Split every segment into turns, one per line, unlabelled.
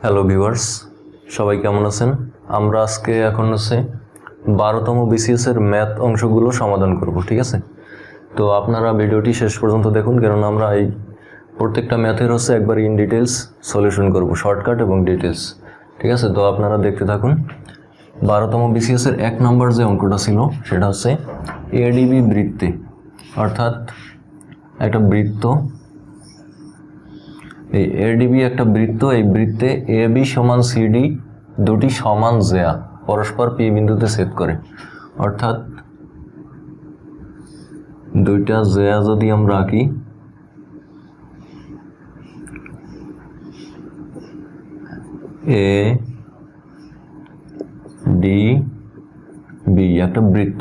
Hello viewers, সবাই কেমন আছেন? আমরা আজকে এখন 12তম বিসিএস এর ম্যাথ অংশগুলো সমাধান করব, ঠিক আছে? তো আপনারা ভিডিওটি শেষ পর্যন্ত দেখুন, কারণ আমরা এই প্রত্যেকটা ম্যাথের একবার ইন ডিটেলস সলিউশন করব, শর্টকাট এবং ডিটেলস, ঠিক আছে? তো আপনারা দেখতে থাকুন। 12তম বিসিএস এর 1 নম্বর যে অঙ্কটা ছিল সেটা এডিবি বৃত্তে, অর্থাৎ একটা বৃত্ত, এই এডিবি একটা বৃত্ত, এই বৃত্তে এ বি সমান সিডি দুটি সমান জ্যা পরস্পর পি বিন্দুতে ছেদ করে। অর্থাৎ দুইটা জ্যা যদি আমরা আঁকি, এ ডি বি একটা বৃত্ত,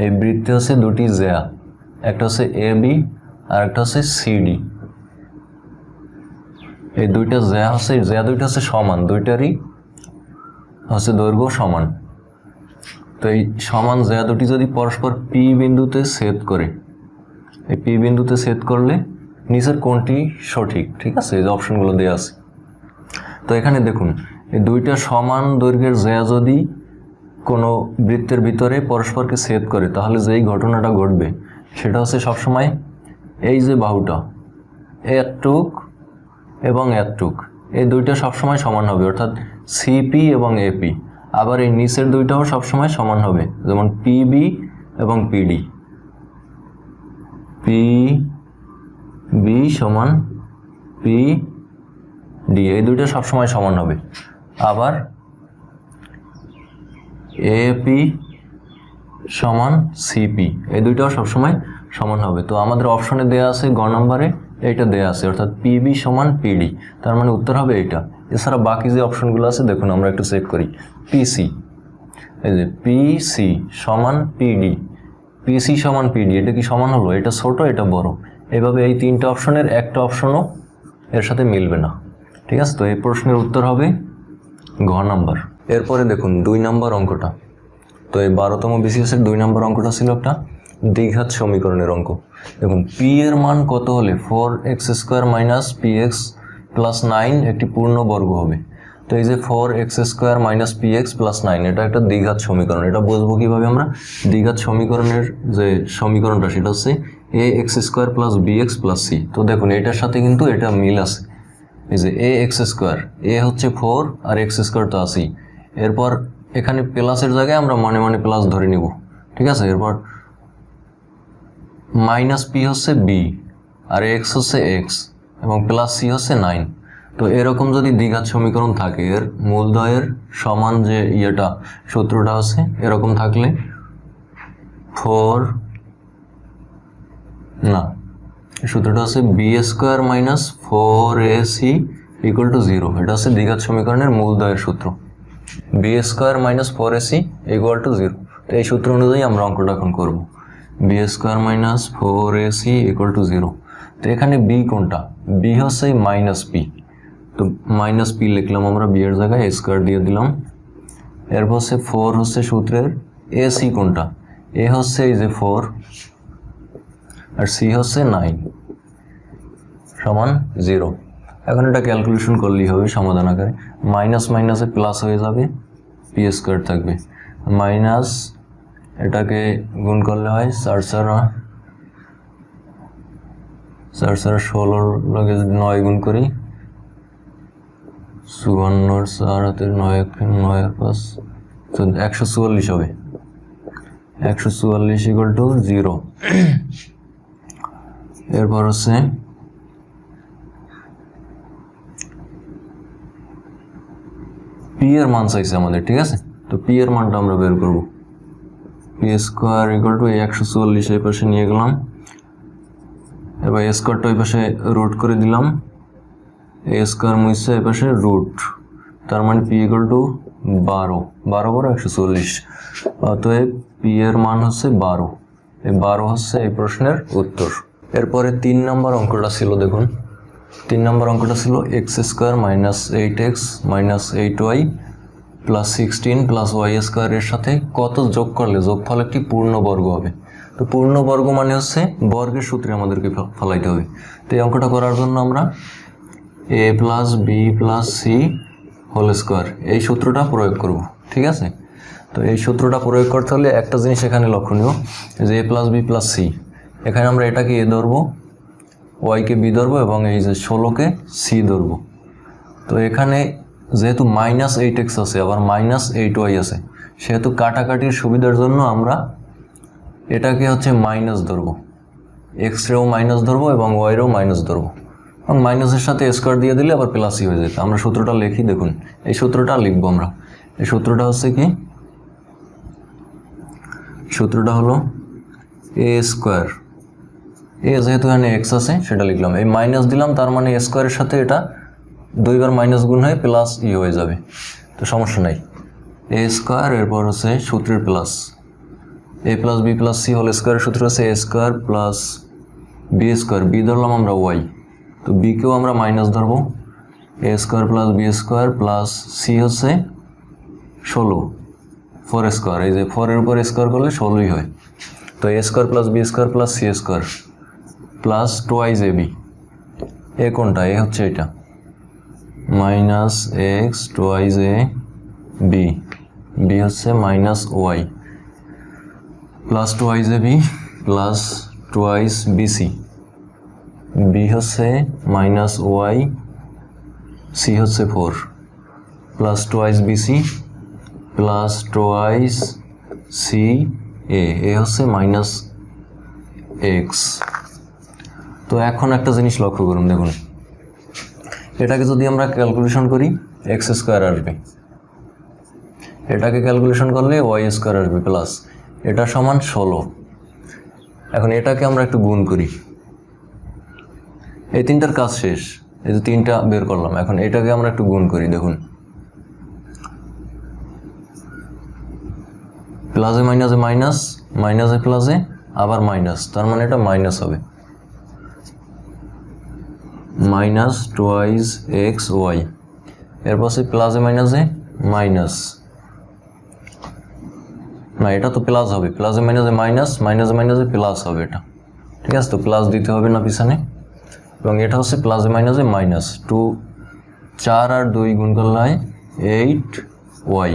এই বৃত্তে দুটি জ্যা, একটা এ বি আর একটা সিডি। এই দুইটা জ্যা দুইটা সমান, দুইটারই দৈর্ঘ্য সমান। তো এই সমান জ্যা দুটি যদি পরস্পর পি বিন্দুতে ছেদ করে, এই পি বিন্দুতে ছেদ করলে নিচের কোনটি সঠিক, ঠিক আছে? এই যে অপশনগুলো দেওয়া আছে। তো এখানে দেখুন, এই দুইটা সমান দৈর্ঘ্যের জ্যা যদি কোনো বৃত্তের ভিতরে পরস্পরকে ছেদ করে, তাহলে যেই ঘটনাটা ঘটবে সেটা সবসময় এই যে বাহুটা এতটুক এবং এতটুক, এই দুইটা সবসময় সমান হবে, অর্থাৎ সিপি এবং এপি। আবার এই নিচের দুইটাও সবসময় সমান হবে, যেমন পিবি এবং পিডি, পিবি সমান পিডি, এই দুইটা সবসময় সমান হবে। আবার এপি সমান সিপি, এই দুইটাও সবসময় সমান হবে। তো আমাদের অপশনে দেয়া আছে, গ নম্বরে এইটা দেয়া আছে, অর্থাৎ পিবি সমান পিডি, তার মানে উত্তর হবে এইটা। এছাড়া বাকি যে অপশনগুলো আছে দেখুন, আমরা একটু চেক করি। পিসি, এই যে পিসি সমান পিডি, পিসি সমান পিডি, এটা কি সমান হলো? এটা ছোট, এটা বড়। এইভাবে এই তিনটা অপশনের একটা অপশনও এর সাথে মিলবে না, ঠিক আছে? তো এই প্রশ্নের উত্তর হবে ঘ নাম্বার। এরপরে দেখুন 2 নম্বর অঙ্কটা। তো এই 12তম বিসিএস এর 2 নম্বর অঙ্কটা ছিল একটা দ্বিঘাত সমীকরণের অঙ্ক। দেখুন, পি এর মান কত হলে 4x² - px + 9 একটি পূর্ণ বর্গ হবে? তো এই যে 4x² - px + 9, এটা একটা দ্বিঘাত সমীকরণ। এটা বুঝবো কিভাবে আমরা? দ্বিঘাত সমীকরণের যে সমীকরণটা সেটা ax² + bx + c। তো দেখুন, এটার সাথে কিন্তু এটা মিল আছে। এই যে ax², a 4 আর x² তো আছেই। এরপর এখানে প্লাসের জায়গায় আমরা মনে মনে প্লাস ধরে নিব, ঠিক আছে? এরপর মাইনাস পি বি আর এক্স এক্স এবং প্লাস সি 9। তো এরকম যদি দ্বিঘাত সমীকরণ থাকে, এর মূলদ্বয়ের সমান যে সূত্রটা এরকম থাকলে সূত্রটা b² - 4ac = 0। এটা দ্বিঘাত সমীকরণের মূলদ্বয়ের সূত্র, b² - 4ac = 0। তো এই সূত্র অনুযায়ী আমরা অঙ্কটা এখন করব। b² - 4ac = 0। তো এখানে b কোনটা? b মাইনাস পি, তো মাইনাস পি লিখলাম আমরা, বি এর জায়গায় স্কোয়ার দিয়ে দিলাম। এরপর 4 সূত্রের এসি কোনটা? এ এই যে 4 আর সি 9 সমান 0। এখন এটা ক্যালকুলেশন করলেই হবে সমাধান আকারে। মাইনাস মাইনাসে প্লাস হয়ে যাবে, p² থাকবে, মাইনাস এটাকে গুণ করলে হয় 4 4 16 লগে 9 গুণ করি, 54 4 হাতের 9 9 আর 5 তো 144 হবে। 144 = 0। এরপর পি এর মান চাইছে আমাদের, ঠিক আছে? তো পি এর মানটা আমরা বের করব। p² = 144 এই পাশে নিয়ে গেলাম, এবার স্কোয়ারটা ওই পাশে রুট করে দিলাম, a² মুছে এই পাশে রুট, তার মানে p = 12, 12 × 144। অতএব পি এর মান 12। এই 12 এই প্রশ্নের উত্তর। এরপরে 3 নম্বর অঙ্কটা ছিল, দেখুন 3 নম্বর অঙ্কটা ছিল x² - 8x - 8y + 16 + y² এর সাথে কত যোগ করলে যোগফল একটি পূর্ণ বর্গ হবে? তো পূর্ণ বর্গ মানে বর্গের সূত্রে আমাদেরকে ফলাইতে হবে। তো এই অঙ্কটা করার জন্য আমরা A plus B plus C whole square, এই সূত্রটা প্রয়োগ করব। ঠিক আছে, তো এই সূত্রটা প্রয়োগ করতে হলে একটা জিনিস এখানে লক্ষণীয়, যে এ প্লাস বি প্লাস সি, এখানে আমরা এটাকে এ ধরবো, ওয়াইকে বি ধরবো এবং এই যে 16কে সি ধরবো। তো এখানে যেহেতু -8x আছে আবার -8y আছে, সেহেতু কাটাকাটির সুবিধার জন্য আমরা এটাকে হচ্ছে মাইনাস ধরবো, এক্স রেও মাইনাস ধরবো এবং ওয়াই রেও মাইনাস ধরবো, এবং মাইনাসের সাথে স্কোয়ার দিয়ে দিলে আবার প্লাসই হয়ে যেত। আমরা সূত্রটা লিখি, দেখুন এই সূত্রটা লিখবো আমরা। এই সূত্রটা হচ্ছে কি, সূত্রটা হলো এ স্কোয়ার, এ যেহেতু এখানে এক্স আছে সেটা লিখলাম, এই মাইনাস দিলাম, তার মানে স্কোয়ারের সাথে এটা 2 বার মাইনাস গুণ হয়ে প্লাস ই হয়ে যাবে, তো সমস্যা নাই। এ স্কোয়ার, এরপর হচ্ছে সূত্রের plus, A plus B plus C whole স্কোয়ারের সূত্র হচ্ছে A square plus B square, B ধরলাম আমরা ওয়াই, তো বিকেও আমরা মাইনাস ধরবো, A square plus B square plus C হচ্ছে 16, 4 স্কোয়ার, এই যে 4 এর উপর স্কোয়ার করলে 16ই হয়। তো A square plus B square plus C square plus twice A B, A কোনটা, এ হচ্ছে এটা, minus X twice A B, B হচ্ছে minus Y plus twice A B plus twice BC, B হচ্ছে minus Y, C হচ্ছে 4 plus twice BC plus twice C A, A হচ্ছে minus x. তো এখন একটা জিনিস লক্ষ্য করুন, দেখুন এটাকে যদি আমরা ক্যালকুলেশন করি এক্স স্কোয়ার আসবে, এটাকে ক্যালকুলেশন করলে ওয়াই স্কোয়ার আসবে প্লাস এটা সমান 16। এখন এটাকে আমরা একটু গুণ করি, এই তিনটার কাজ শেষ, এই যে তিনটা বের করলাম, এখন এটাকে আমরা একটু গুণ করি, দেখুন প্লাসে মাইনাসে মাইনাস, মাইনাসে প্লাসে আবার মাইনাস, তার মানে এটা মাইনাস হবে, মাইনাস টোয়াইজ এক্স ওয়াই, এরপর সে প্লাসে মাইনাসে মাইনাস, না এটা তো প্লাস হবে, প্লাসে মাইনাসে মাইনাস, মাইনাসে মাইনাসে প্লাস হবে এটা, ঠিক আছে, তো প্লাস দিতে হবে না পিছনে, এবং এটা হচ্ছে প্লাসে মাইনাসে মাইনাস 2, 4 আর 2 গুণ করলে হয় 8y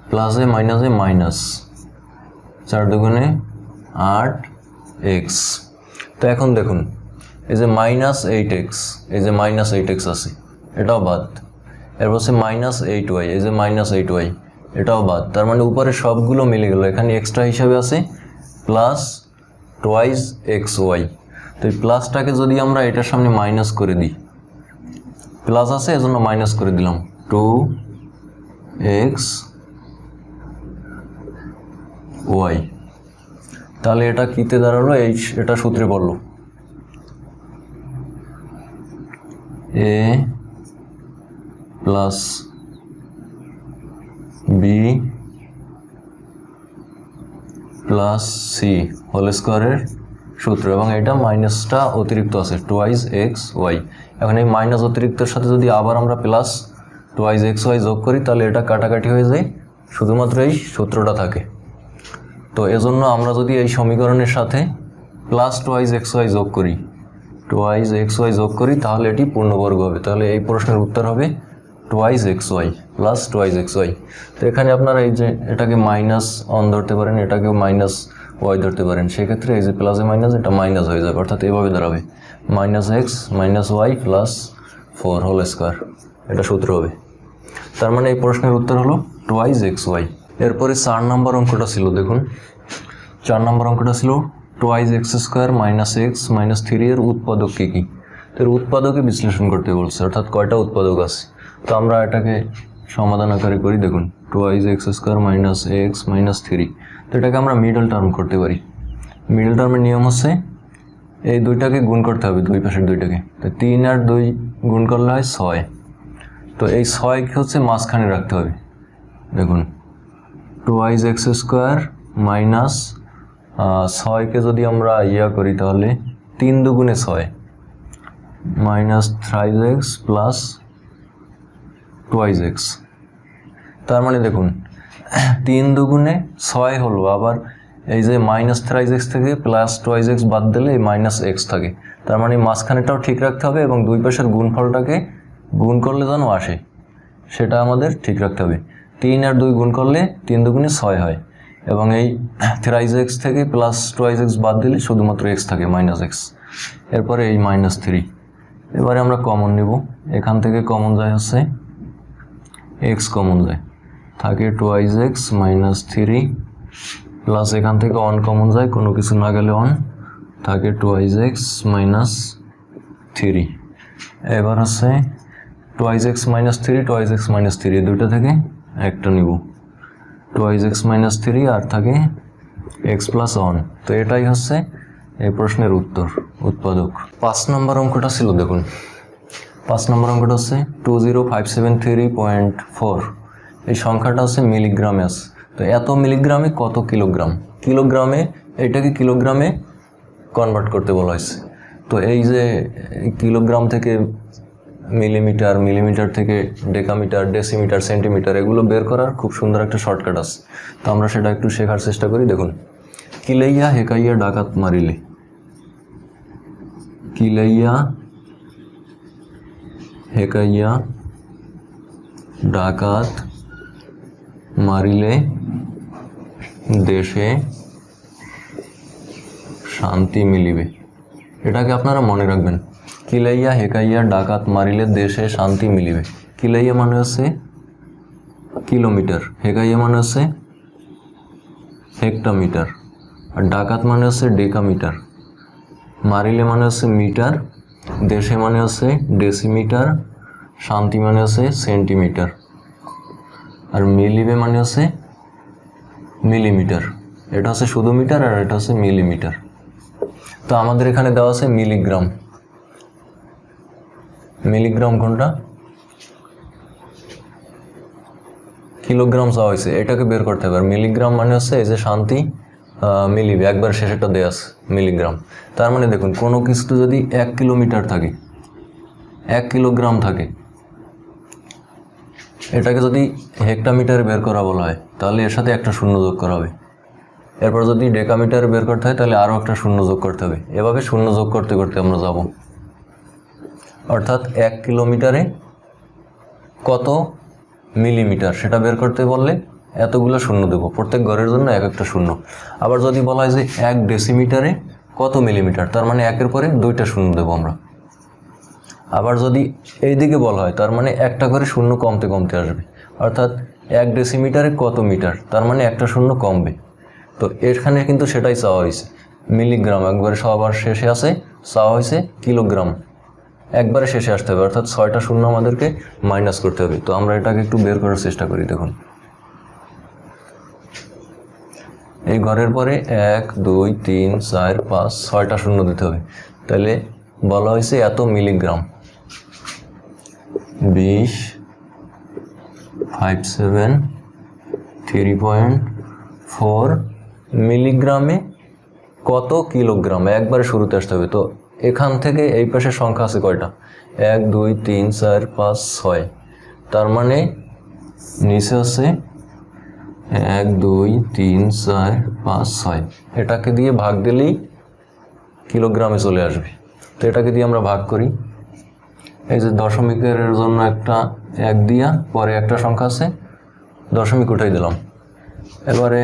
প্লাসে মাইনাসে মাইনাস 4 দুগুণে 8x। তো এখন দেখুন এই যে -8x, এই যে -8x আছে এটাও বাদ, এরপর হচ্ছে -8y, এই যে -8y এটাও বাদ, তার মানে উপরে সবগুলো মিলে গেল, এখানে এক্সট্রা হিসাবে আছে প্লাস টোয়াইজ এক্স ওয়াই। তো এই প্লাসটাকে যদি আমরা এটার সামনে মাইনাস করে দিই, প্লাস আছে এজন্য মাইনাস করে দিলাম 2x ওয়াই, তাহলে এটা কিতে দাঁড়ালো, এটা সূত্রে পড়লো A plus B plus C whole স্কোয়ারের সূত্র, এবং এটা মাইনাসটা অতিরিক্ত আছে টোয়াইজ এক্স ওয়াই। এখন এই মাইনাস অতিরিক্তের সাথে যদি আবার আমরা প্লাস টোয়াইজ এক্স ওয়াই যোগ করি তাহলে এটা কাটাকাটি হয়ে যায়, শুধুমাত্র এই সূত্রটা থাকে। তো এজন্য আমরা যদি এই সমীকরণের সাথে প্লাস টোয়াইজ এক্স ওয়াই যোগ করি, টোয়াইজ এক্স ওয়াই যোগ করি, তাহলে এটি পূর্ণবর্গ হবে, তাহলে এই প্রশ্নের উত্তর হবে twice x y plus twice x y. তো এখানে আপনারা এই যে এটাকে মাইনাস অন ধরতে পারেন, এটাকেও মাইনাস ওয়াই ধরতে পারেন, সেক্ষেত্রে এই যে প্লাসে মাইনাস এটা মাইনাস হয়ে যাবে, অর্থাৎ এভাবে দাঁড়াবে -x - y + 4 হোল স্কোয়ার, এটা সূত্র হবে। তার মানে এই প্রশ্নের উত্তর হলো টোয়াইজ এক্স ওয়াই। এরপরে 4 নম্বর অঙ্কটা ছিল, দেখুন 4 নম্বর অঙ্কটা ছিল টোয়াইজ এক্স স্কোয়ার -x - 3 এর উৎপাদক কী কী। তো এর উৎপাদকে বিশ্লেষণ করতে বলছে, অর্থাৎ কয়টা উৎপাদক আছে। তো আমরা এটাকে সমাধান আকারে করি, দেখুন টোয়াইজ এক্স স্কোয়ার -x - 3, তো এটাকে আমরা মিডল টার্ম করতে পারি। মিডল টার্মের নিয়ম হচ্ছে এই দুইটাকে গুণ করতে হবে, দুই পাশের দুইটাকে, তো 3 আর 2 গুণ করলে হয় 6, তো এই 6কে হচ্ছে মাঝখানে রাখতে হবে। দেখুন টোয়াইজ এক্স স্কোয়ার মাইনাস 6কে যদি আমরা করি তাহলে 3 দুগুণে 6 -3x প্লাস টোয়াইজ এক্স, তার মানে দেখুন 3 দুগুণে 6 হলো, আবার এই যে -3x থেকে প্লাস টোয়াইজ এক্স বাদ দিলে এই -x থাকে, তার মানে মাঝখানেটাও ঠিক রাখতে হবে এবং দুই পাশের গুণফলটাকে গুণ করলে যেন আসে সেটা আমাদের ঠিক রাখতে হবে। 3 আর 2 গুণ করলে 3 দুগুণে 6 হয় এবং এই থ্রাইজ এক্স থেকে প্লাস টুয়াইজ এক্স বাদ দিলে শুধুমাত্র এক্স থাকে মাইনাস এক্স, এরপরে এই -3। এবারে আমরা কমন নেব, এখান থেকে কমন যায় হচ্ছে এক্স কমন যায়, থাকে টুয়াইজ এক্স -3 প্লাস এখান থেকে 1 কমন যায়, কোনো কিছু না গেলে 1 থাকে টুয়াইজ এক্স -3। এবার হচ্ছে টুয়াইজ এক্স -3 টুয়াইজ এক্স -3 এই দুইটা থেকে একটা নিব, টুয়াইজ এক্স -3 আর থাকে এক্স প্লাস 1। তো এটাই হচ্ছে এই প্রশ্নের উত্তর উৎপাদক। 5 নম্বর অঙ্কটা ছিল দেখুন, 5 নম্বর অঙ্কটা হচ্ছে 20573.4। এই সংখ্যাটা হচ্ছে মিলিগ্রামে আছে। তো এত মিলিগ্রামে কত কিলোগ্রাম, কিলোগ্রামে এটাকে কিলোগ্রামে কনভার্ট করতে বলা হয়েছে। তো এই যে কিলোগ্রাম থেকে মিলিমিটার, মিলিমিটার থেকে ডেকামিটার, ডেসিমিটার, সেন্টিমিটার, এগুলো বের করার খুব সুন্দর একটা শর্টকাট আছে। তো আমরা সেটা একটু শেখার চেষ্টা করি। দেখুন, কিলাইয়া হেকাইয়া ডাকাত মারিলে, কিলাইয়া হেকাইয়া ডাকাত মারিলে দেশে শান্তি মিলিবে। এটাকে আপনারা মনে রাখবেন, কিলাইয়া হেকাইয়া ডাকাত মারিলে দেশে শান্তি মিলিবে। কিলাইয়া মানে হচ্ছে কিলোমিটার, হেকাইয়া মানে হচ্ছে হেক্টোমিটার, আর ডাকাত মানে হচ্ছে ডেকামিটার, মারিলে মানে হচ্ছে মিটার, দেশে মানে হচ্ছে ডেসিমিটার, শান্তি মানে হচ্ছে সেন্টিমিটার, আর মিলিবে মানে হচ্ছে মিলিমিটার। এটা হচ্ছে শুধু মিটার আর এটা হচ্ছে মিলিমিটার। তো আমাদের এখানে দেওয়া আছে মিলিগ্রাম। মিলিগ্রাম কোনটা? কিলোগ্রাম চাওয়া হয়েছে, এটাকে বের করতে হবে। আর মিলিগ্রাম মানে হচ্ছে এই যে শান্তি মিলিবে, একবার শেষেরটা দেওয়া আছে মিলিগ্রাম। তার মানে দেখুন, কোনো কিছু যদি 1 কিলোমিটার থাকে, 1 কিলোগ্রাম থাকে, এটাকে যদি হেক্টোমিটারে বের করা বলা হয় তাহলে এর সাথে একটা শূন্য যোগ করা হবে। এরপর যদি ডেকামিটারে বের করতে হয় তাহলে আরও একটা শূন্য যোগ করতে হবে। এভাবে শূন্য যোগ করতে করতে আমরা যাব, অর্থাৎ 1 কিলোমিটারে কত মিলিমিটার সেটা বের করতে বললে এতগুলো শূন্য দেবো, প্রত্যেক ঘরের জন্য এক একটা শূন্য। আবার যদি বলা হয় যে 1 ডেসিমিটারে কত মিলিমিটার, তার মানে 1-এর পরে 2টা শূন্য দেবো আমরা। আবার যদি এই দিকে বলা হয় তার মানে একটা করে শূন্য কমতে কমতে আসবে, অর্থাৎ 1 ডেসিমিটারে কত মিটার, তার মানে একটা শূন্য কমবে। তো এখানে কিন্তু সেটাই চাওয়া হয়েছে, মিলিগ্রাম একবারে সবার শেষে আছে, চাওয়া হয়েছে কিলোগ্রাম একবারে শেষে আসতে হবে, অর্থাৎ 6টা শূন্য আমাদেরকে মাইনাস করতে হবে। তো আমরা এটাকে একটু বের করার চেষ্টা করি। দেখুন, এই ঘরের পরে 1 2 3 4 5 6টা শূন্য দিতে হবে। তাহলে বলা হয়েছে এত মিলিগ্রাম, 20573.4 মিলিগ্রামে কত কিলোগ্রাম, একবারে শুরুতে আসতে হবে। তো এখান থেকে এই পাশে সংখ্যা আছে কয়টা, 1 2 3 4 5 6, তার মানে নিচে আছে 1 2 3 4 5 6, এটাকে দিয়ে ভাগ দিলেই কিলোগ্রামে চলে আসবে। তো এটাকে দিয়ে আমরা ভাগ করি, এই যে দশমিকের জন্য একটা 1 দিয়া, পরে একটা সংখ্যা আছে দশমিক উঠাই দিলাম। এবারে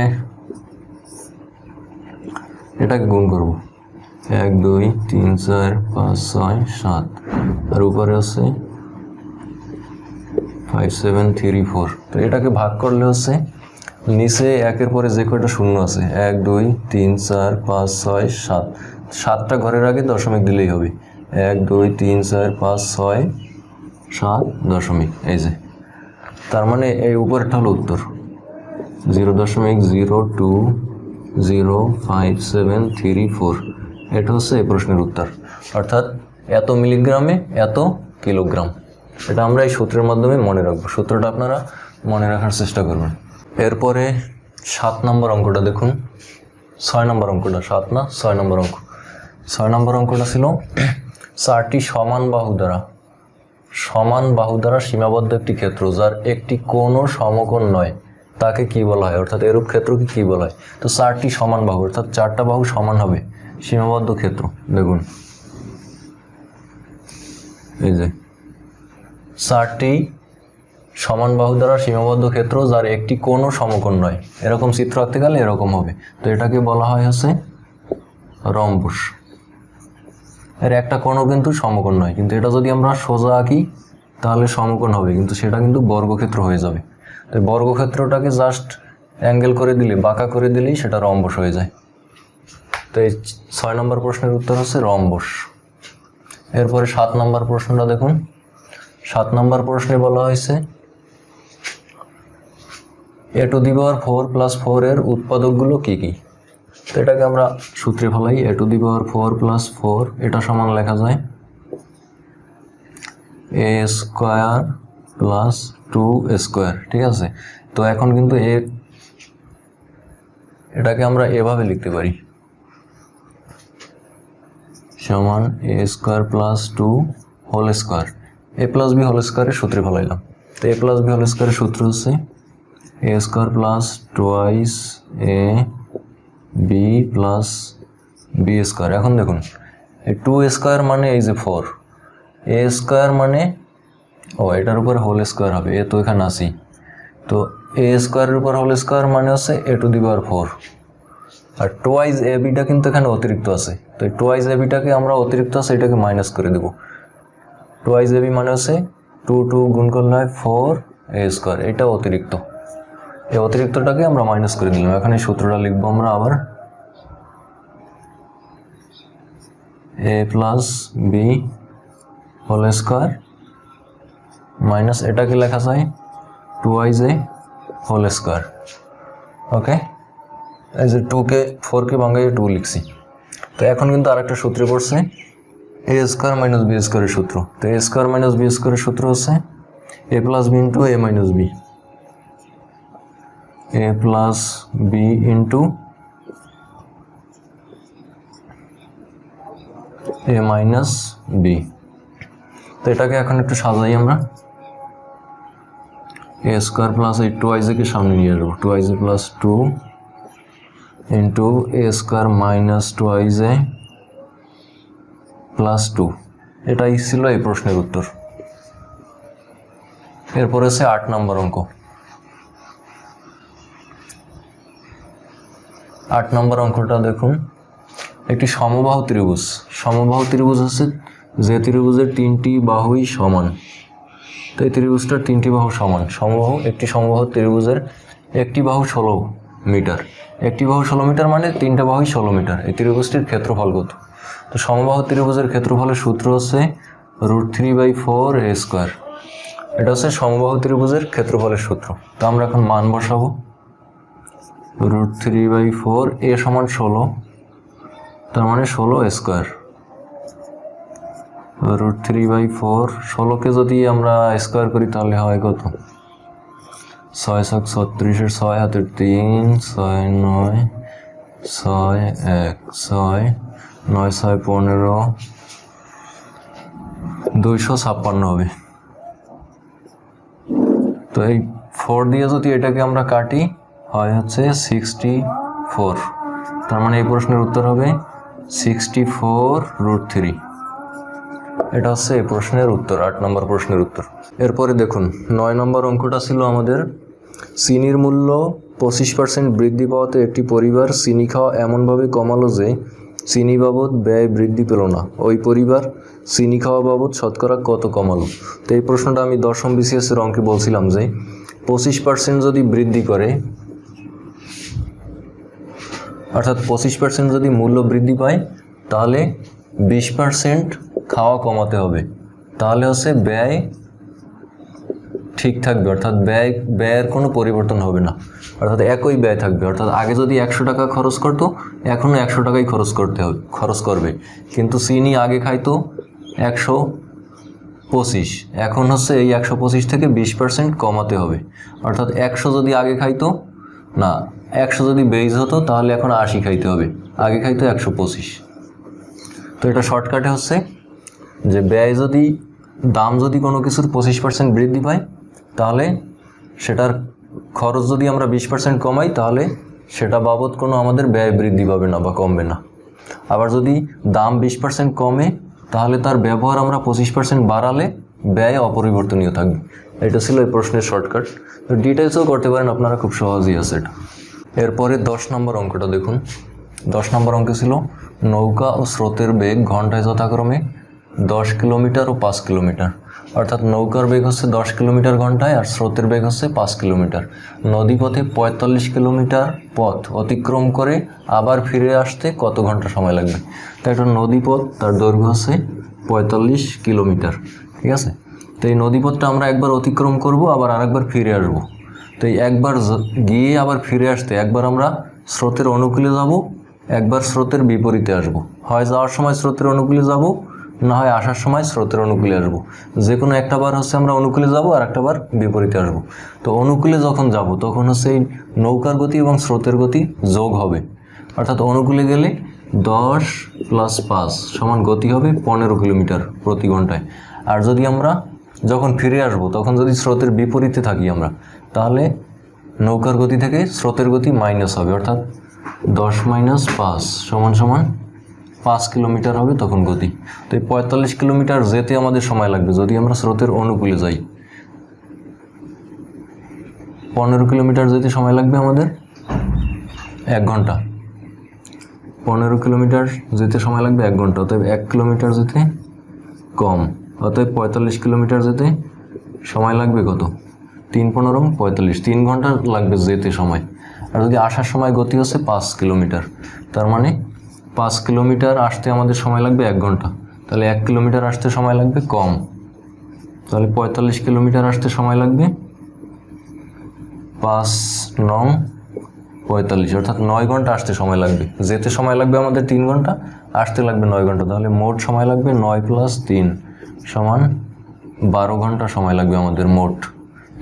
এটাকে গুণ করব, 1 2 3 4 5 6 7, আর উপরে আছে 5734। তো এটাকে ভাগ করলে হচ্ছে নিচে 1-এর পরে যে কয়টা শূন্য আছে, 1 2 3 4 5 6 7, 7টা ঘরের আগে দশমিক দিলেই হবে, 1 2 3 4 5 6 7 দশমিক। এই যে, তার মানে এই উপরেরটা হলো উত্তর, 0.0205734। এটা হচ্ছে এই প্রশ্নের উত্তর, অর্থাৎ এত মিলিগ্রামে এত কিলোগ্রাম। এটা আমরা এই সূত্রের মাধ্যমে মনে রাখবো, সূত্রটা আপনারা মনে রাখার চেষ্টা করবেন। এরপরে 7 নম্বর অঙ্কটা দেখুন, 6 নম্বর অঙ্কটা, 7 না 6 নম্বর অঙ্ক। 6 নম্বর অঙ্কটা ছিল 4টি সমান বাহু দ্বারা সীমাবদ্ধ একটি ক্ষেত্র যার একটি কোণও সমকোণ নয় তাকে কি বলা হয়, অর্থাৎ এরূপ ক্ষেত্রকে কি বলা হয়। তো 4টি সমান বাহু, অর্থাৎ 4টা বাহু সমান হবে, সীমাবদ্ধ ক্ষেত্র। দেখুন, এই যে 4টি সমান বাহু দ্বারা সীমাবদ্ধ ক্ষেত্র যার একটি কোণও সমকোণ নয়, এরকম চিত্র আঁকতে গেলে এরকম হবে। তো এটাকে বলা হয় হচ্ছে রম্বস। এর একটা কোণও কিন্তু সমকোণ নয়, কিন্তু এটা যদি আমরা সোজা আঁকি তাহলে সমকোণ হবে, কিন্তু সেটা কিন্তু বর্গক্ষেত্র হয়ে যাবে। তো বর্গক্ষেত্রটাকে জাস্ট অ্যাঙ্গেল করে দিলে, বাঁকা করে দিলেই সেটা রম্বস হয়ে যায়। তো এই 6 নম্বর প্রশ্নের উত্তর হচ্ছে রম্বস। এরপরে 7 নম্বর প্রশ্নটা দেখুন। 7 নম্বর প্রশ্নে বলা হয়েছে a⁴ + 4 এর উৎপাদকগুলো কি কি। তো এটাকে আমরা সূত্রে ফেলাই। a⁴ + 4 এটা সমান লেখা যায় a² + 2² ঠিক আছে। তো এখন কিন্তু এটাকে আমরা এভাবে লিখতে পারি সমান a² + 2² a + b² এর সূত্রে ফেলাইলাম। তো a + b² এর সূত্র হচ্ছে a² + 2ab + b²। এখন দেখুন এই 2² মানে এই যে 4, a² মানে এটার উপর হোল² হবে, এ তো এখানে আসি। তো a² এর উপর হোল² মানে হচ্ছে a⁴, আর টোয়াইজ ab কিন্তু এখানে অতিরিক্ত আছে। তো এই টোয়াইজ abটাকে আমরা অতিরিক্ত আছে এটাকে মাইনাস করে দেব। টোয়াইজ ab মানে হচ্ছে 2 গুণ করলে হয় 4a², এটা অতিরিক্ত। এই অতিরিক্তটাকে আমরা মাইনাস করে দিলাম। এখন এই সূত্রটা লিখবো আমরা আবার a + b² মাইনাস এটাকে লেখা যায় 2a²। ওকে, এই যে 4কে ভাঙাইয়ে 2 লিখছি। তো এখন কিন্তু আরেকটা সূত্রে পড়ছে a² - b² এর সূত্র। তো a² - b² এর সূত্র হচ্ছে a + b * a - b, a + b * a - b। তো এটাকে এখন একটু সাজাই আমরা। a² + এই 2a কে সামনে নিয়ে আসবো, 2a + 2 a² - 2a + 2। এটাই ছিল এই প্রশ্নের উত্তর। এরপর আছে 8 নম্বর অঙ্ক। 8 নম্বর অঙ্কটা দেখুন। একটি সমবাহু ত্রিভুজ। সমবাহু ত্রিভুজ হচ্ছে যে ত্রিভুজের 3টি বাহুই সমান। তো এই ত্রিভুজটার 3টি বাহু সমান। একটি সমবাহু ত্রিভুজের একটি বাহু 16 মিটার। একটি বাহু 16 মিটার মানে 3টা বাহুই 16 মিটার। এই ত্রিভুজটির ক্ষেত্রফল কত? তো সমবাহু ত্রিভুজের ক্ষেত্রফলের সূত্র হচ্ছে √3/4a²। এটা হচ্ছে সমবাহু ত্রিভুজের ক্ষেত্রফলের সূত্র। তো আমরা এখন মান বসাবো। √3/4 a সমান 16, তার মানে 16² √3/4 16কে যদি আমরা স্কোয়ার করি তাহলে হয় কত? 6 × 36 6 হাতের 3 6 9 6 1 6 9 6 15 256 হবে। তো এই 4 দিয়ে যদি এটাকে আমরা কাটি হয় হচ্ছে 64। তার মানে এই প্রশ্নের উত্তর হবে 64√3। এটা হচ্ছে এই প্রশ্নের উত্তর, 8 নম্বর প্রশ্নের উত্তর। এরপরে দেখুন 9 নম্বর অঙ্কটা ছিল আমাদের চিনির মূল্য 25% বৃদ্ধি পাওয়াতে একটি পরিবার চিনি খাওয়া এমনভাবে কমালো যে চিনি বাবদ ব্যয় বৃদ্ধি পেল না। ওই পরিবার চিনি খাওয়া বাবদ শতকরা কত কমালো? তো এই প্রশ্নটা আমি দশম BCS এর অঙ্কে বলছিলাম যে 25% যদি বৃদ্ধি করে, অর্থাৎ 25% যদি মূল্য বৃদ্ধি পায় তাহলে 20% খাওয়া কমাতে হবে। তাহলে হচ্ছে ব্যয় ঠিক থাকবে, অর্থাৎ ব্যয়ের কোনো পরিবর্তন হবে না, অর্থাৎ একই ব্যয় থাকবে। অর্থাৎ আগে যদি 100 টাকা খরচ করতো এখনও 100 টাকাই খরচ করবে। কিন্তু চিনি আগে খাইতো 125, এখন হচ্ছে এই 125 থেকে 20% কমাতে হবে। অর্থাৎ 100 যদি আগে খাইতো না 100 যদি বেইজ হতো তাহলে এখন 80 খাইতে হবে, আগে খাইতো 125। তো এটা শর্টকাটে হচ্ছে যে দাম যদি কোনো কিছুর 25% বৃদ্ধি পায় তাহলে সেটার খরচ যদি আমরা 20% কমাই তাহলে সেটা বাবদ কোনো আমাদের ব্যয় বৃদ্ধি পাবে না বা কমবে না। আবার যদি দাম 20% কমে তাহলে তার ব্যবহার আমরা 25% বাড়ালে ব্যয় অপরিবর্তনীয় থাকবে। এটা ছিল এই প্রশ্নের শর্টকাট। তো ডিটেলসও করতে পারেন আপনারা, খুব সহজই আছে এটা। এরপরে 10 নম্বর অঙ্কটা দেখুন। 10 নম্বর অঙ্ক ছিল নৌকা ও স্রোতের বেগ ঘন্টায় যথাক্রমে 10 কিলোমিটার ও 5 কিলোমিটার। অর্থাৎ নৌকার বেগ হচ্ছে 10 কিলোমিটার ঘন্টায় আর স্রোতের বেগ হচ্ছে 5 কিলোমিটার। নদীপথে 45 কিলোমিটার পথ অতিক্রম করে আবার ফিরে আসতে কত ঘন্টা সময় লাগবে? তো একটা নদীপথ, তার দৈর্ঘ্য হচ্ছে 45 কিলোমিটার, ঠিক আছে। তো এই নদীপথটা আমরা একবার অতিক্রম করব, আবার আরেকবার ফিরে আসব। তো এই একবার গিয়ে আবার ফিরে আসতে একবার আমরা স্রোতের অনুকূলে যাব, একবার স্রোতের বিপরীতে আসব। হয় যাওয়ার সময় স্রোতের অনুকূলে যাব, না হয় আসার সময় স্রোতের অনুকূলে আসব। যে কোনো একটা বার হচ্ছে আমরা অনুকূলে যাব, আর একটা বার বিপরীতে আসব। তো অনুকূলে যখন যাব তখন হচ্ছে এই নৌকার গতি এবং স্রোতের গতি যোগ হবে। অর্থাৎ অনুকূলে গেলে 10 + 5 সমান গতি হবে 15 কিলোমিটার প্রতি ঘন্টায়। আর যদি আমরা যখন ফিরে আসব তখন যদি স্রোতের বিপরীতে থাকি আমরা, তাহলে নৌকার গতি থেকে স্রোতের গতি মাইনাস হবে। অর্থাৎ 10 - 5 সমান 5 কিলোমিটার হবে তখন গতি। তো এই 45 কিলোমিটার যেতে আমাদের সময় লাগবে যদি আমরা স্রোতের অনুকূলে যাই। 15 কিলোমিটার যেতে সময় লাগবে আমাদের 1 ঘন্টা। 15 কিলোমিটার যেতে সময় লাগবে 1 ঘন্টা। অতএব 1 কিলোমিটার যেতে কম, অতএব 45 কিলোমিটার যেতে সময় লাগবে কত? 3 × 15 = 45, 3 ঘন্টা লাগবে যেতে সময়। আর যদি আসার সময় গতি হচ্ছে 5 কিলোমিটার, তার মানে 5 কিলোমিটার আসতে আমাদের সময় লাগবে 1 ঘন্টা। তাহলে 1 কিলোমিটার আসতে সময় লাগবে কম, তাহলে 45 কিলোমিটার আসতে সময় লাগবে 5 × 45, অর্থাৎ 9 ঘন্টা আসতে সময় লাগবে। যেতে সময় লাগবে আমাদের 3 ঘন্টা, আসতে লাগবে 9 ঘন্টা। তাহলে মোট সময় লাগবে 9 + 3 = 12 ঘন্টা সময় লাগবে আমাদের মোট।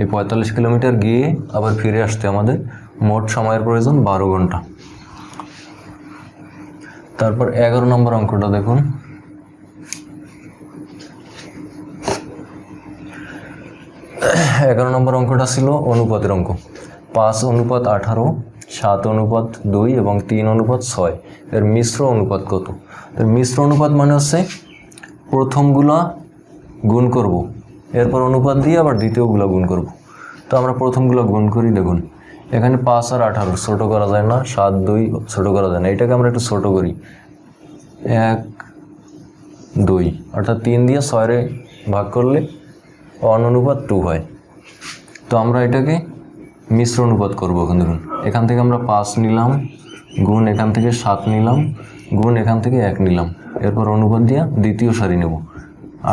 এই 45 কিলোমিটার গিয়ে আবার ফিরে আসতে আমাদের মোট সময়ের প্রয়োজন 12 ঘন্টা। তারপর 11 নম্বর অঙ্কটা দেখুন। 11 নম্বর অঙ্কটা ছিল অনুপাতের অঙ্ক। 5:18, 7:2 এবং 3:6 এর মিশ্র অনুপাত কত? এর মিশ্র অনুপাত মানে হচ্ছে প্রথমগুলা গুণ করব, এরপর অনুপাত দিয়ে আবার দ্বিতীয়গুলো গুণ করব। তো আমরা প্রথমগুলো গুণ করি। দেখুন এখানে 5 আর 18 ছোটো করা যায় না, 7, 2 ছোটো করা যায় না। এটাকে আমরা একটু ছোটো করি, 1, 2, অর্থাৎ 3 দিয়ে 6 ভাগ করলে 1:2 হয়। তো আমরা এটাকে মিশ্র অনুপাত করবো। এখন দেখুন এখান থেকে আমরা 5 নিলাম, গুণ এখান থেকে 7 নিলাম, গুণ এখান থেকে 1 নিলাম, এরপর অনুপাত দিয়ে দ্বিতীয় সারি নেব।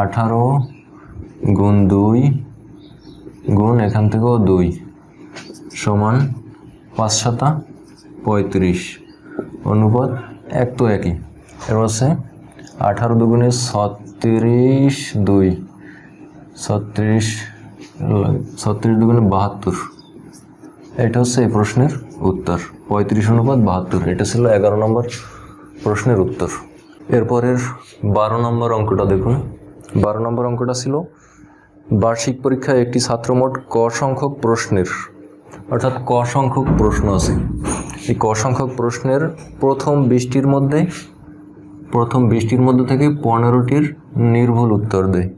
18 × 2 গুণ এখান থেকেও 2 সমান 5 × 7 = 35, অনুপাত 1 তো একই। এবার হচ্ছে 18 × 2 = 36, 2 36, 36 × 2 = 72। এটা হচ্ছে এই প্রশ্নের উত্তর, 35:72। এটা ছিল 11 নম্বর প্রশ্নের উত্তর। এরপরের 12 নম্বর অঙ্কটা দেখুন। 12 নম্বর অঙ্কটা ছিল বার্ষিক পরীক্ষায় একটি ছাত্র মোট ক সংখ্যক প্রশ্নের, অর্থাৎ ক সংখ্যক প্রশ্ন আছে। এই ক সংখ্যক প্রশ্নের প্রথম 20টির মধ্যে থেকে 15টির নির্ভুল উত্তর দেয়।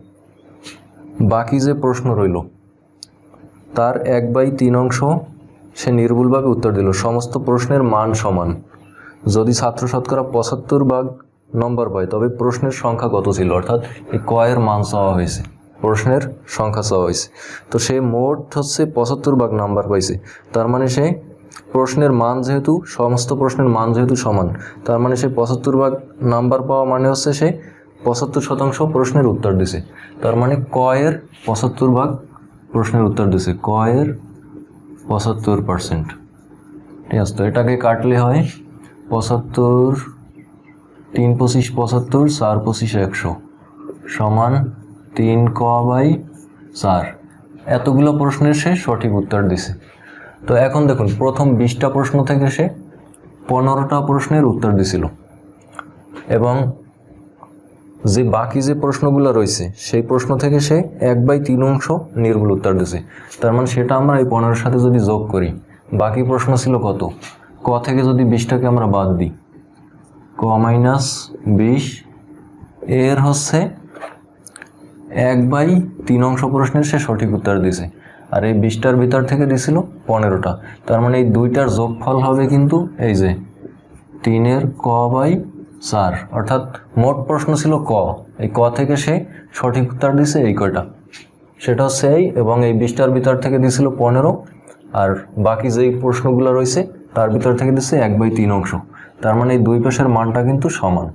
বাকি যে প্রশ্ন রইল তার 1/3 অংশ সে নির্ভুলভাবে উত্তর দিল। সমস্ত প্রশ্নের মান সমান। যদি ছাত্র শতকরা 75 নম্বর পায় তবে প্রশ্নের সংখ্যা কত ছিল? অর্থাৎ এই ক এর মান চাওয়া হয়েছে, প্রশ্নের সংখ্যা চাওয়া হয়েছে। তো সে মোট হচ্ছে 75 নাম্বার পাইছে। তার মানে সে প্রশ্নের মান যেহেতু, সমস্ত প্রশ্নের মান যেহেতু সমান, তার মানে সে 75 নাম্বার পাওয়া মানে হচ্ছে সে 75% প্রশ্নের উত্তর দিছে। তার মানে ক এর 75 প্রশ্নের উত্তর দিছে, ক এর 75%। ঠিক আছে। তো এটাকে কাটলে হয় 75, 3 × 25 = 75, 4 × 25 = 100 সমান 3ক/4। এতগুলো প্রশ্নের সে সঠিক উত্তর দিছে। তো এখন দেখুন প্রথম 20টা প্রশ্ন থেকে সে 15টা প্রশ্নের উত্তর দিছিল, এবং যে বাকি যে প্রশ্নগুলো রয়েছে সেই প্রশ্ন থেকে সে 1/3 অংশ নির্ভুল উত্তর দিছে। তার মানে সেটা আমরা এই 15-এর সাথে যদি যোগ করি, বাকি প্রশ্ন ছিল কত? ক থেকে যদি 20টাকে আমরা বাদ দিই, ক - 20 এর হচ্ছে 1/3 অংশ প্রশ্নের সে সঠিক উত্তর দিছে, আর এই 20টার ভিতর থেকে দিছিল 15টা। তার মানে এই দুইটার যোগফল হবে কিন্তু এই যে 3-এর ক/4, অর্থাৎ মোট প্রশ্ন ছিল ক, এই ক থেকে সে সঠিক উত্তর দিছে এই কয়টা, সেটা হচ্ছে এই, এবং এই 20টার ভিতর থেকে দিছিল 15, আর বাকি যেই প্রশ্নগুলো রয়েছে তার ভিতর থেকে দিচ্ছে 1/3 অংশ। তার মানে এই দুই পাশের মানটা কিন্তু সমান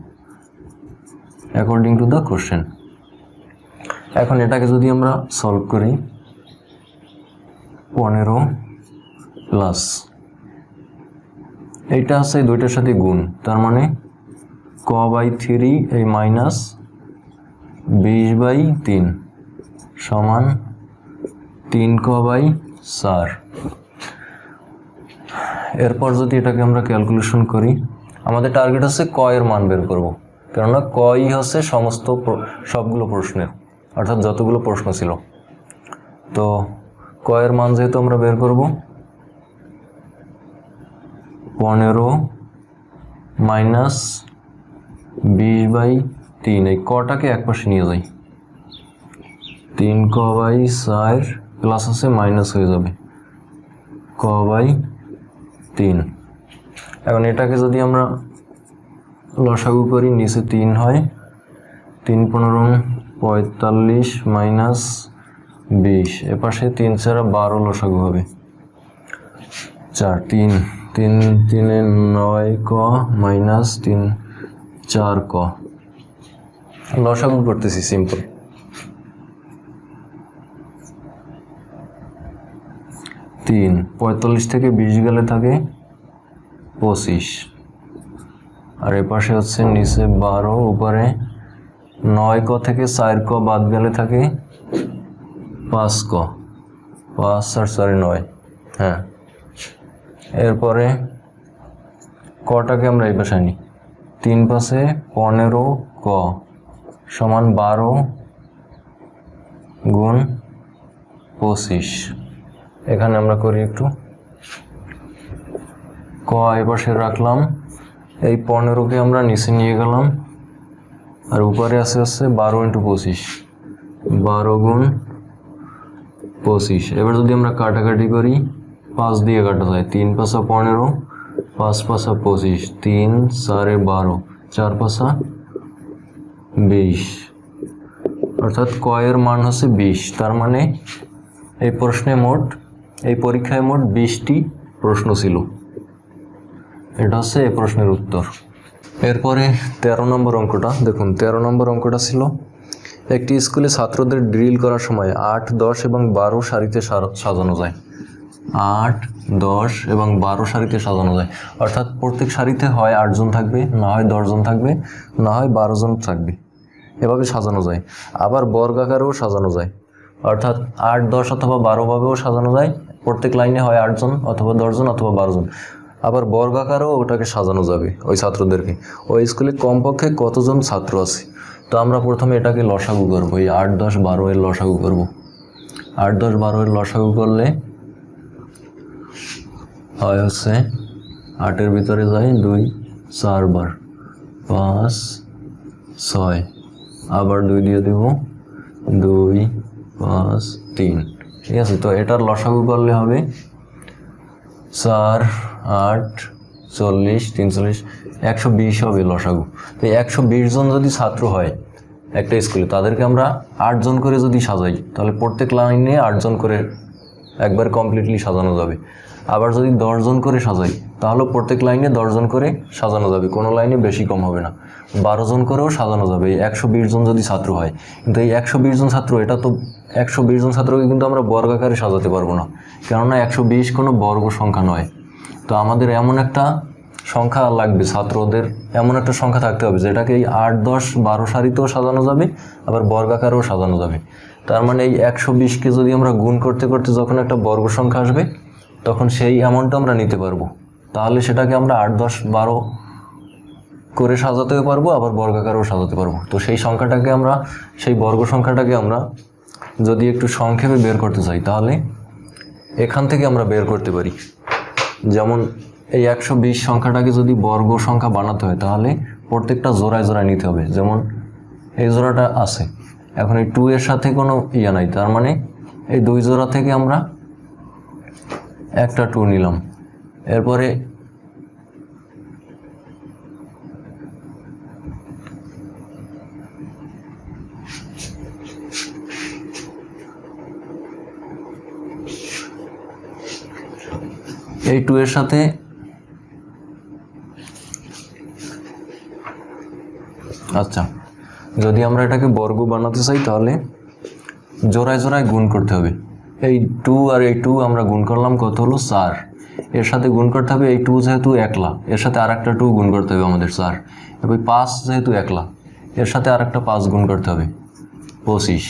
অ্যাকর্ডিং টু দ্য কোশ্চেন। এখন এটাকে যদি আমরা সলভ করি, 15 প্লাস এইটা হচ্ছে এই দুইটার সাথে গুণ, তার মানে ক/3 এই মাইনাস 20/3 সমান 3ক/4। এরপর যদি এটাকে আমরা ক্যালকুলেশন করি, আমাদের টার্গেট হচ্ছে ক এর মান বের করব, কেননা কই হচ্ছে সমস্ত সবগুলো প্রশ্নের, অর্থাৎ যতগুলো প্রশ্ন ছিল। তো ক এর মান যেহেতু আমরা বের করব, 15 মাইনাস 20/3, এই কটাকে এক পাশে নিয়ে যাই, 3ক/4 প্লাস আছে মাইনাস হয়ে যাবে ক/3। এখন এটাকে যদি আমরা লসাগু করি, নিচে 3 হয়, 3×15 45 মাইনাস 20, এপাশে 3×4 12 লসাগু হবে 4, 3×3 9ক মাইনাস 3 4ক। লসাগু করতেছি সিম্পল, 3 45 থেকে 20 গেলে থাকে 25, আর এপাশে হচ্ছে নিচে 12, উপরে 9ক থেকে 4ক বাদ গেলে থাকে 5ক, 5 আর 4 9, হ্যাঁ। এরপরে কটাকে আমরা এই পাশে নিই, 3 পাশে 15ক সমান 12 গুণ 25। এখানে আমরা করি একটু, ক এই পাশে রাখলাম, এই 15কে আমরা নিচে নিয়ে গেলাম, আর উপরে আছে হচ্ছে 12 × 25, 12 গুণ 25। এবার যদি আমরা কাটাকাটি করি, 5 দিয়ে কাটা যায়, 3 পাশা 15, 5 পাশা 25, 3 4 12, 4 পাশা 20, অর্থাৎ ক এর মান হচ্ছে 20। তার মানে এই প্রশ্নে মোট, এই পরীক্ষায় মোট 20টি প্রশ্ন ছিল। এটা হচ্ছে এই প্রশ্নের উত্তর। এরপরে 13 নম্বর অঙ্কটা দেখুন। 13 নম্বর অঙ্কটা ছিল, একটি স্কুলে ছাত্রদের ড্রিল করার সময় 8, 10 এবং 12 সারিতে সাজানো যায়। 8, 10 এবং 12 সারিতে সাজানো যায়, অর্থাৎ প্রত্যেক সারিতে হয় 8 জন থাকবে, না হয় 10 জন থাকবে, না হয় 12 জন থাকবে, এভাবে সাজানো যায়। আবার বর্গাকারেও সাজানো যায়, অর্থাৎ 8, 10 অথবা 12 ভাবেও সাজানো যায়। প্রত্যেক লাইনে হয় 8 জন অথবা 10 জন অথবা 12 জন। আবার বর্গাকারেও ওটাকে সাজানো যাবে ওই ছাত্রদেরকে। ওই স্কুলে কমপক্ষে কতজন ছাত্র আছে, তো আমরা প্রথমে এটাকে লসাগু করবো, এই 8, 10, 12 এর লসাগু করব। 8, 10, 12 এর লসাগু করলে হয় হচ্ছে 8-এর ভিতরে যায় 2 4 বার, 5 6, আবার 2 দিয়ে দেব, 2 5 3, ঠিক আছে। তো এটার লসাগু করলে হবে 4, 8, 40, 43, 120 হবে লসাগু। তো 120 জন যদি ছাত্র হয় একটা স্কুলে, তাদেরকে আমরা 8 জন করে যদি সাজাই, তাহলে প্রত্যেক লাইনে 8 জন করে একবার কমপ্লিটলি সাজানো যাবে। আবার যদি 10 জন করে সাজাই, তাহলে প্রত্যেক লাইনে 10 জন করে সাজানো যাবে, কোনো লাইনে বেশি কম হবে না। 12 জন করেও সাজানো যাবে, এই 120 জন যদি ছাত্র হয়। কিন্তু এই 120 জন ছাত্র, এটা তো 120 জন ছাত্রকে কিন্তু আমরা বর্গাকারে সাজাতে পারবো না, কেননা 120 কোনো বর্গ সংখ্যা নয়। তো আমাদের এমন একটা সংখ্যা লাগবে, ছাত্রদের এমন একটা সংখ্যা থাকতে হবে যেটাকে এই 8, 10, 12 সারিতেও সাজানো যাবে, আবার বর্গাকারেও সাজানো যাবে। তার মানে এই 120কে যদি আমরা গুণ করতে করতে যখন একটা বর্গ সংখ্যা আসবে, তখন সেই অ্যামাউন্টটা আমরা নিতে পারবো। তাহলে সেটাকে আমরা 8, 10, 12 করে সাজাতেও পারবো, আবার বর্গাকারেও সাজাতে পারবো। তো সেই সংখ্যাটাকে আমরা, সেই বর্গ সংখ্যাটাকে আমরা যদি একটু সংক্ষেপে বের করতে চাই, তাহলে এখান থেকে আমরা বের করতে পারি। যেমন এই 120 সংখ্যাটাকে যদি বর্গ সংখ্যা বানাতে হয়, তাহলে প্রত্যেকটা জোড়ায় জোড়ায় নিতে হবে। যেমন এই জোড়াটা আছে। এখন এই 2 এর সাথে কোনো ইয়া নাই, তার মানে এই 2 জোড়া থেকে আমরা একটা 2 নিলাম। এরপরে এই 2 এর সাথে আচ্ছা, যদি আমরা এটাকে বর্গ বানাতে চাই তাহলে জোড়ায় জোড়ায় গুণ করতে হবে। এই 2 আর এই 2 আমরা গুণ করলাম, কত হলো 4। এর সাথে গুণ করতে হবে এই 2 যেহেতু একলা, এর সাথে আরেকটা 2 গুণ করতে হবে আমাদের 4। এরপর 5 যেহেতু একলা, এর সাথে আরেকটা 5 গুণ করতে হবে 25।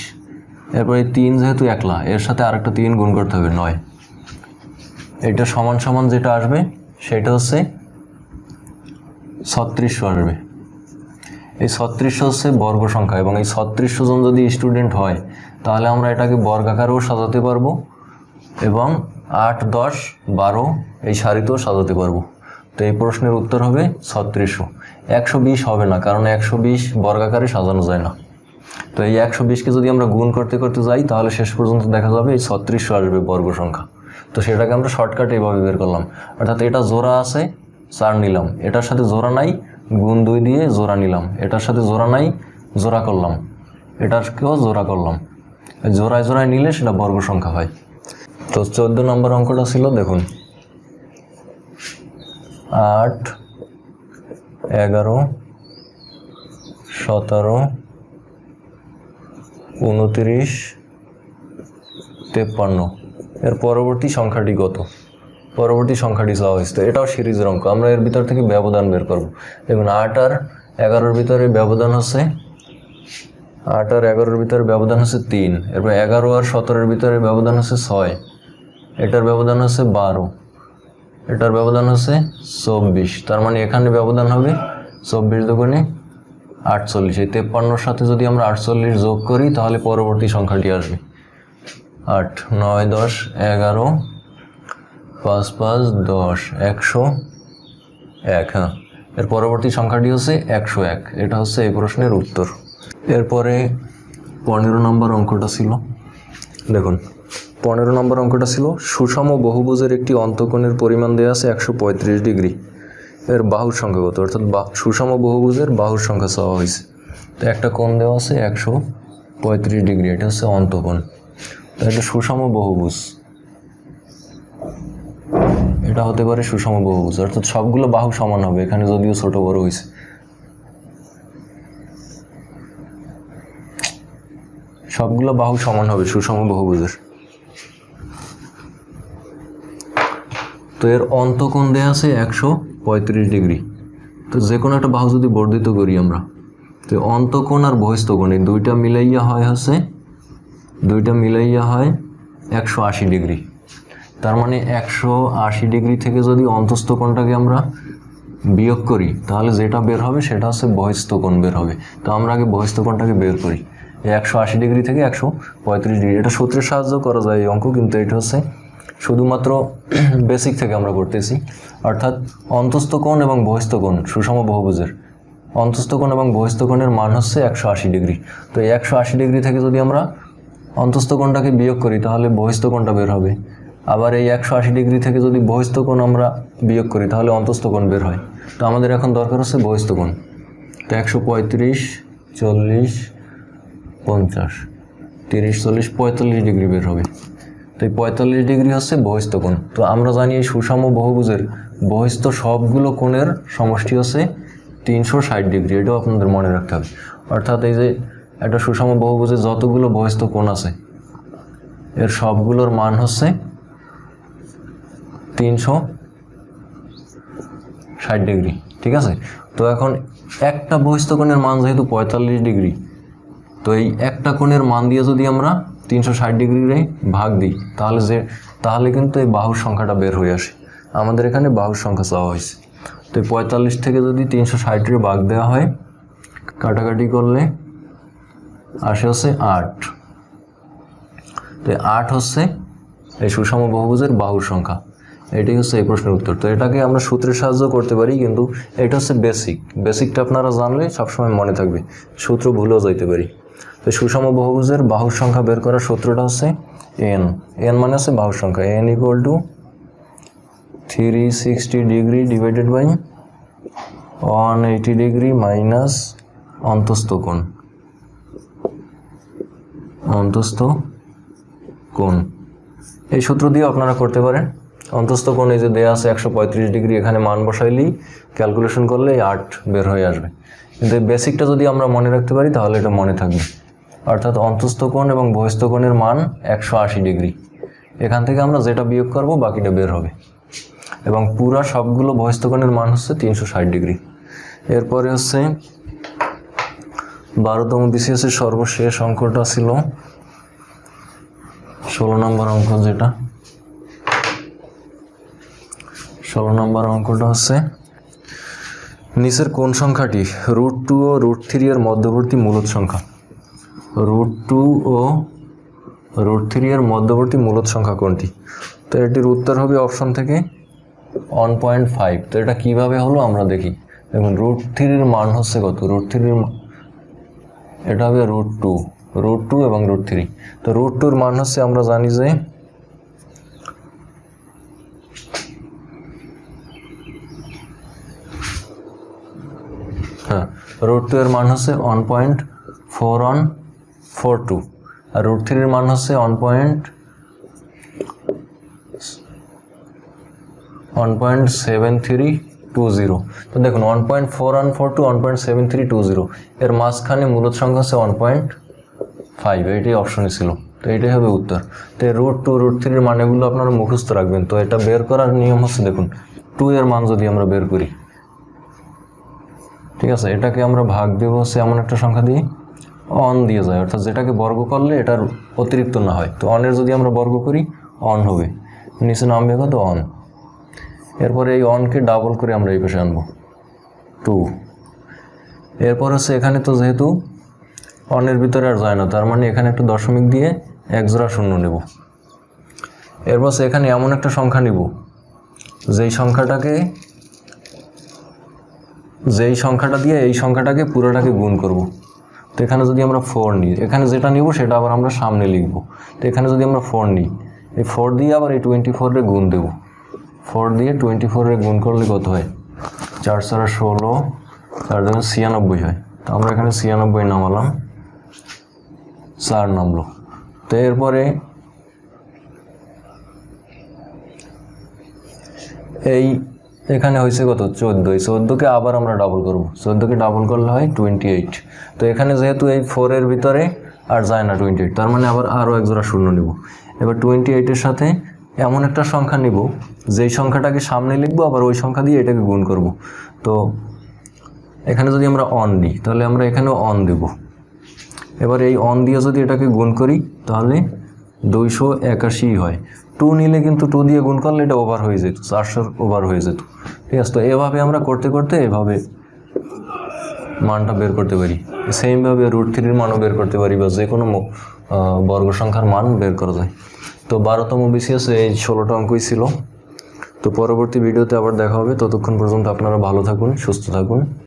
এরপর এই 3 যেহেতু একলা, এর সাথে আরেকটা 3 গুণ করতে হবে 9। এটা সমান সমান যেটা আসবে সেটা হচ্ছে 3600 আসবে। এই 3600 হচ্ছে বর্গ সংখ্যা, এবং এই 3600 জন যদি স্টুডেন্ট হয় তাহলে আমরা এটাকে বর্গাকারেও সাজাতে পারবো এবং 8, 10, 12 এই সারিতেও সাজাতে পারবো। তো এই প্রশ্নের উত্তর হবে 3600। 120 হবে না, কারণ 120 বর্গাকারে সাজানো যায় না। তো এই 120কে যদি আমরা গুণ করতে করতে যাই তাহলে শেষ পর্যন্ত দেখা যাবে এই 3600 আসবে বর্গ সংখ্যা। তো সেটাকে আমরা শর্টকাটে এইভাবে বের করলাম, অর্থাৎ এটা জোড়া আছে 4 নিলাম, এটার সাথে জোড়া নাই গুণ 2 দিয়ে জোড়া নিলাম, এটার সাথে জোড়া নাই জোড়া করলাম, এটাকেও জোড়া করলাম। জোড়ায় জোড়ায় নিলে সেটা বর্গ সংখ্যা হয়। তো 14 নম্বর অঙ্কটা ছিল, দেখুন 8, 11, 17, 29, 53। এর পরবর্তী সংখ্যাটি কত? পরবর্তী সংখ্যাটি চাওয়া হয়েছে। তো এটাও সিরিজের অঙ্ক, আমরা এর ভিতর থেকে ব্যবধান বের করব। দেখুন 8 আর 11-র ভিতরে ব্যবধান হচ্ছে 8 আর 11-র ভিতরে ব্যবধান হচ্ছে 3। এরপর 11 আর 17-এর ভিতরে ব্যবধান হচ্ছে 6। এটার ব্যবধান হচ্ছে 12। এটার ব্যবধান হচ্ছে 24। তার মানে এখানে ব্যবধান হবে 24 দুগুণে 48। এই 53-র সাথে যদি আমরা 48 যোগ করি তাহলে পরবর্তী সংখ্যাটি আসবে 8, 9, 10, 11, 5, 5, 10, 101। হ্যাঁ, এর পরবর্তী সংখ্যাটি হচ্ছে 101। এটা হচ্ছে এই প্রশ্নের উত্তর। এরপরে 15 নম্বর অঙ্কটা ছিল, দেখুন 15 নম্বর অঙ্কটা ছিল সুষম বহুভুজের একটি অন্তকোণের পরিমাণ দেওয়া আছে 135 ডিগ্রি। এর বাহুর সংখ্যা কত? অর্থাৎ সুষম বহুভুজের বাহুর সংখ্যা চাওয়া হয়েছে। তো একটা কোণ দেওয়া আছে 135 ডিগ্রি, এটা হচ্ছে অন্তকোণ। তো এটা সুষম বহুভুজ, এটা হতে পারে সুষম বহুভুজ, অর্থাৎ সবগুলো বাহু সমান হবে, এখানে যদিও ছোট বড় হয়েছে। সবগুলো বাহু সমান হবে সুষম বহুভুজের। তো এর অন্তকোণ দেয়া আছে 135 ডিগ্রি। তো যে কোনো একটা বাহু যদি বর্ধিত করি আমরা, তো অন্তকোণ আর বহিস্থকোণ এই দুইটা মিলাইয়া হয় 180 ডিগ্রি। তার মানে 180 ডিগ্রি থেকে যদি অন্তস্থ কোণটাকে আমরা বিয়োগ করি তাহলে যেটা বের হবে সেটা হচ্ছে বহিস্থ কোণ বের হবে। তো আমরা আগে বহিস্থ কোণটাকে বের করি। 180 ডিগ্রি থেকে 135 ডিগ্রি, এটা সূত্রের সাহায্য করা যায় এই অঙ্ক, কিন্তু এটা হচ্ছে শুধুমাত্র বেসিক থেকে আমরা করতেছি। অর্থাৎ অন্তস্থ কোণ এবং বহিস্থ কোণ সুষম বহুভুজের অন্তস্থ কোণ এবং বহিস্থ কোণের মান হচ্ছে 180 ডিগ্রি। তো এই 180 ডিগ্রি থেকে যদি আমরা অন্তস্থ কোণটাকে বিয়োগ করি তাহলে বহিস্থ কোণটা বের হবে। আবার এই 180 ডিগ্রি থেকে যদি বহিস্থ কোণ আমরা বিয়োগ করি তাহলে অন্তস্থ কোণ বের হয়। তো আমাদের এখন দরকার হচ্ছে বহিস্থ কোণ। তো 135, 40, 50, 30, 40, 45 ডিগ্রি বের হবে। তো এই 45 ডিগ্রি হচ্ছে বহিস্থ কোণ। তো আমরা জানি এই সুষম বহুভুজের বহিস্থ সবগুলো কোণের সমষ্টি হচ্ছে 360 ডিগ্রি, এটাও আপনাদের মনে রাখতে হবে। অর্থাৎ এই যে একটা সুষম বহুভুজের যতগুলো বহিস্থ কোণ আছে এর সবগুলোর মান হচ্ছে 360 ডিগ্রি, ঠিক আছে। তো এখন একটা বহিস্থ কোণের মান যেহেতু 45 ডিগ্রি, তো এই একটা কোণের মান দিয়ে যদি আমরা 360 ডিগ্রিরে ভাগ দিই তাহলে কিন্তু এই বাহুর সংখ্যাটা বের হয়ে আসে। আমাদের এখানে বাহুর সংখ্যা চাওয়া হয়েছে। তো 45 থেকে যদি 360-রে ভাগ দেওয়া হয়, কাটাকাটি করলে আসে হচ্ছে 8। তো 8 হচ্ছে এই সুষম বহুভুজের বাহুর সংখ্যা। এটাই হচ্ছে এই প্রশ্নের উত্তর। তো এটাকে আমরা সূত্রের সাহায্য করতে পারি, কিন্তু এটা হচ্ছে বেসিকটা আপনারা জানলে সবসময় মনে থাকবে, সূত্র ভুলেও যাইতে পারি। তো সুষম বহুভুজের বাহুর সংখ্যা বের করার সূত্রটা হচ্ছে এন মানে হচ্ছে বাহুর সংখ্যা, n equal to 360 degree divided by 180 degree minus অন্তস্থ কোণ। এই সূত্র দিয়ে আপনারা করতে পারেন। অন্তস্থ কোণ এই যে দেয়া আছে 135 ডিগ্রি, এখানে মান বসাইলেই ক্যালকুলেশন করলে 8 বের হয়ে আসবে। কিন্তু এই বেসিকটা যদি আমরা মনে রাখতে পারি তাহলে এটা মনে থাকবে। অর্থাৎ অন্তস্থ কোণ এবং বহিস্থ কোণের মান 180 ডিগ্রি, এখান থেকে আমরা যেটা বিয়োগ করব বাকিটা বের হবে, এবং পুরা সবগুলো বহিস্থ কোণের মান হচ্ছে 360 ডিগ্রি। এরপরে হচ্ছে 12তম বিসিএসের সর্বশেষ অঙ্কটা ছিল 16 নম্বর অঙ্ক, যেটা 16 নম্বর অঙ্কটা হচ্ছে নিচের কোন সংখ্যাটি √2 ও √3 এর মধ্যবর্তী মূলদ সংখ্যা। √2 ও √3 এর মধ্যবর্তী মূলদ সংখ্যা কোনটি? তো এটির উত্তর হবে অপশন থেকে 1.5। তো এটা কিভাবে হলো আমরা দেখি। দেখুন √3 এর মান হচ্ছে কত, √3 এর এটা হবে √2 এবং √3। তো √2 এর মান হচ্ছে আমরা জানি যে √2 এর মান হচ্ছে 1.4142 আর √3 এর মান হচ্ছে 1.7320। তো দেখুন 1.4142 1.7320 এর মাঝখানে মূলদ সংখ্যা হচ্ছে 1.5, এটাই অপশনে ছিল। তো এটাই হবে উত্তর। তো √2 √3 এর মানগুলো আপনারা মুখস্থ রাখবেন। তো এটা বের করার নিয়ম হচ্ছে, দেখুন 2 এর মান যদি আমরা বের করি, ঠিক আছে, এটাকে আমরা ভাগ দেব হচ্ছে এমন একটা সংখ্যা দিয়ে অন দিয়ে যায়, অর্থাৎ যেটাকে বর্গ করলে এটার অতিরিক্ত না হয়। তো অনের যদি আমরা বর্গ করি অন হবে, নিচে নামবে কত অন। এরপরে এই অনকে ডাবল করে আমরা এই পাশে আনবো 2। এরপর হচ্ছে এখানে তো যেহেতু অনের ভিতরে আর যায় না, তার মানে এখানে একটা দশমিক দিয়ে এক জোড়া শূন্য নেব। এরপর এখানে এমন একটা সংখ্যা নিব যেই সংখ্যাটা দিয়ে এই সংখ্যাটাকে পুরোটাকে গুণ করব। তো এখানে যদি আমরা 4 নিই, এখানে যেটা নিব সেটা আবার আমরা সামনে লিখব। তো এখানে যদি আমরা 4 নিই, এই 4 দিয়ে আবার এই 24 এর গুণ দেব। 4 দিয়ে 24 এর গুণ করলে কত হয়, 4 4 16, 4 জন্য 96 হয়। তো আমরা এখানে 96 নামালাম, 4 নামলো। তো এরপরে এখানে হয়েছে কত 14, এই 14কে আবার আমরা ডাবল করব। 14কে ডাবল করলে হয় 28। তো এখানে যেহেতু এই 4 এর ভিতরে আর যায় না 28, তার মানে আরও এক জোড়া শূন্য নিব। এবার 28 এর সাথে এমন একটা সংখ্যা নিব যেই সংখ্যাটাকে সামনে লিখবো, আবার ওই সংখ্যা দিয়ে এটাকে গুণ করব। তো এখানে যদি আমরা অন দিই তাহলে আমরা এখানেও অন দেব। এবার এই অন দিয়ে যদি এটাকে গুণ করি তাহলে 281 হয়। 2 নিলে কিন্তু 2 দিয়ে গুণ করলে এটা ওভার হয়ে যেত, 400 ওভার হয়ে যেত। ঠিক আছে, তো এভাবে আমরা করতে করতে এভাবে মানটা বের করতে পারি। সেমভাবে √3 এর মানও বের করতে পারি, বা যে কোনো বর্গ সংখ্যার মান বের করা যায়। তো 12তম বিসিএস এই 16টা অঙ্কই ছিল। তো পরবর্তী ভিডিওতে আবার দেখা হবে। ততক্ষণ পর্যন্ত আপনারা ভালো থাকুন, সুস্থ থাকুন।